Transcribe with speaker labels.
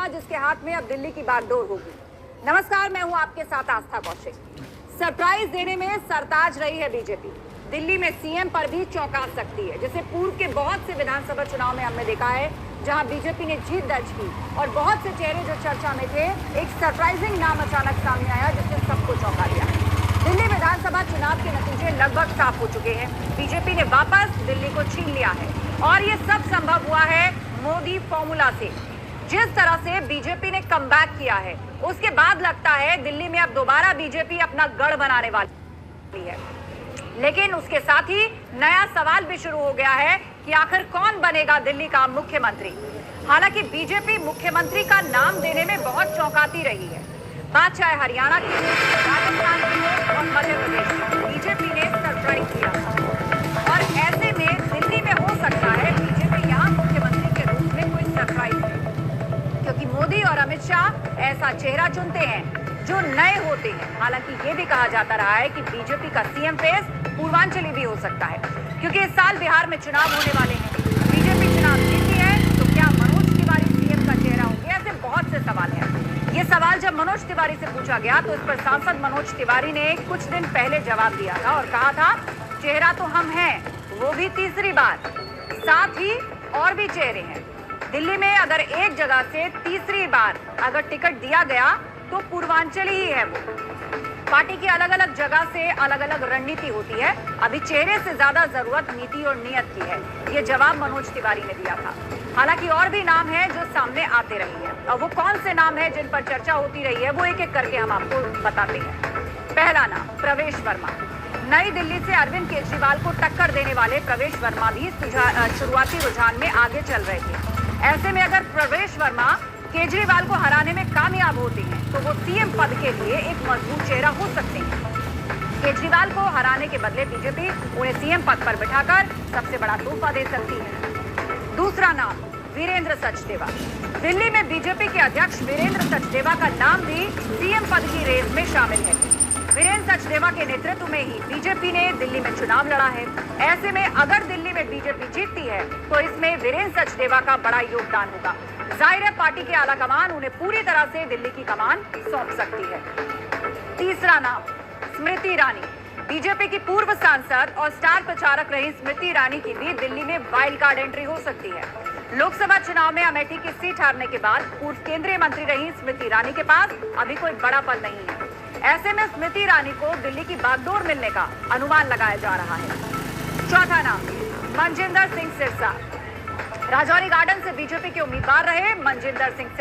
Speaker 1: भाजपा जिसके हाथ में अब दिल्ली की बागडोर होगी। नमस्कार, मैं हूं आपके साथ आस्था कौशिक। सरप्राइज देने में सरताज रही है बीजेपी। दिल्ली में सीएम पर भी चौंका सकती है, जैसे पूर्व के बहुत से विधानसभा चुनाव में हमने देखा है जहां बीजेपी ने जीत दर्ज की और बहुत से चेहरे जो चर्चा में थे, एक सरप्राइजिंग नाम अचानक सामने आया जिसने सबको चौंका दिया। दिल्ली विधानसभा चुनाव के नतीजे लगभग साफ हो चुके हैं। बीजेपी ने वापस दिल्ली को छीन लिया है और ये सब संभव हुआ है मोदी फॉर्मूला से। जिस तरह से बीजेपी ने कमबैक किया है, उसके बाद लगता है दिल्ली में अब दोबारा बीजेपी अपना गढ़ बनाने वाली है। लेकिन उसके साथ ही नया सवाल भी शुरू हो गया है कि आखिर कौन बनेगा दिल्ली का मुख्यमंत्री। हालांकि बीजेपी मुख्यमंत्री का नाम देने में बहुत चौंकाती रही है। बात चाहे हरियाणा की हो, राजस्थान की हो और मध्य प्रदेश की, बीजेपी ने सरप्राइज किया और ऐसे में दिल्ली में हो सकता है बीजेपी यहाँ मुख्यमंत्री के रूप में कोई सरप्राइज दे, क्योंकि मोदी और अमित शाह ऐसा चेहरा चुनते हैं जो नए होते हैं। हालांकि ये भी कहा जाता रहा है कि बीजेपी का सीएम फेस पूर्वांचली भी हो सकता है, क्योंकि इस साल बिहार में चुनाव होने वाले हैं। बीजेपी चुनाव जीती है तो क्या मनोज तिवारी सीएम का चेहरा होंगे? ऐसे बहुत से सवाल हैं। ये सवाल जब मनोज तिवारी से पूछा गया तो इस पर सांसद मनोज तिवारी ने कुछ दिन पहले जवाब दिया था और कहा था, चेहरा तो हम हैं, वो भी तीसरी बार, साथ ही और भी चेहरे हैं। दिल्ली में अगर एक जगह से तीसरी बार अगर टिकट दिया गया तो पूर्वांचली ही है वो। पार्टी की अलग अलग जगह से अलग अलग रणनीति होती है। अभी चेहरे से ज्यादा जरूरत नीति और नियत की है, ये जवाब मनोज तिवारी ने दिया था। हालांकि और भी नाम है जो सामने आते रही है और वो कौन से नाम है जिन पर चर्चा होती रही है वो एक एक करके हम आपको बताते हैं। पहला नाम प्रवेश वर्मा। नई दिल्ली से अरविंद केजरीवाल को टक्कर देने वाले प्रवेश वर्मा भी शुरुआती रुझान में आगे चल रहे थे। ऐसे में अगर प्रवेश वर्मा केजरीवाल को हराने में कामयाब होते हैं तो वो सीएम पद के लिए एक मजबूत चेहरा हो सकते हैं। केजरीवाल को हराने के बदले बीजेपी उन्हें सीएम पद पर बिठाकर सबसे बड़ा तोहफा दे सकती है। दूसरा नाम वीरेंद्र सचदेवा। दिल्ली में बीजेपी के अध्यक्ष वीरेंद्र सचदेवा का नाम भी सीएम पद की रेस में शामिल है। वीरेंद्र सचदेवा के नेतृत्व में ही बीजेपी ने दिल्ली में चुनाव लड़ा है। ऐसे में अगर दिल्ली में बीजेपी जीतती है तो इसमें वीरेंद्र सचदेवा का बड़ा योगदान होगा। जाहिर है पार्टी के आला कमान उन्हें पूरी तरह से दिल्ली की कमान सौंप सकती है। तीसरा नाम स्मृति ईरानी। बीजेपी की पूर्व सांसद और स्टार प्रचारक रही स्मृति ईरानी की भी दिल्ली में वाइल्ड कार्ड एंट्री हो सकती है। लोकसभा चुनाव में अमेठी की सीट हारने के बाद पूर्व केंद्रीय मंत्री रही स्मृति ईरानी के पास अभी कोई बड़ा पद नहीं है। ऐसे में स्मृति ईरानी को दिल्ली की बागडोर मिलने का अनुमान लगाया जा रहा है। चौथा नाम मनजिंदर सिंह सिरसा। राजौरी गार्डन से बीजेपी के उम्मीदवार रहे मनजिंदर सिंह सिरसा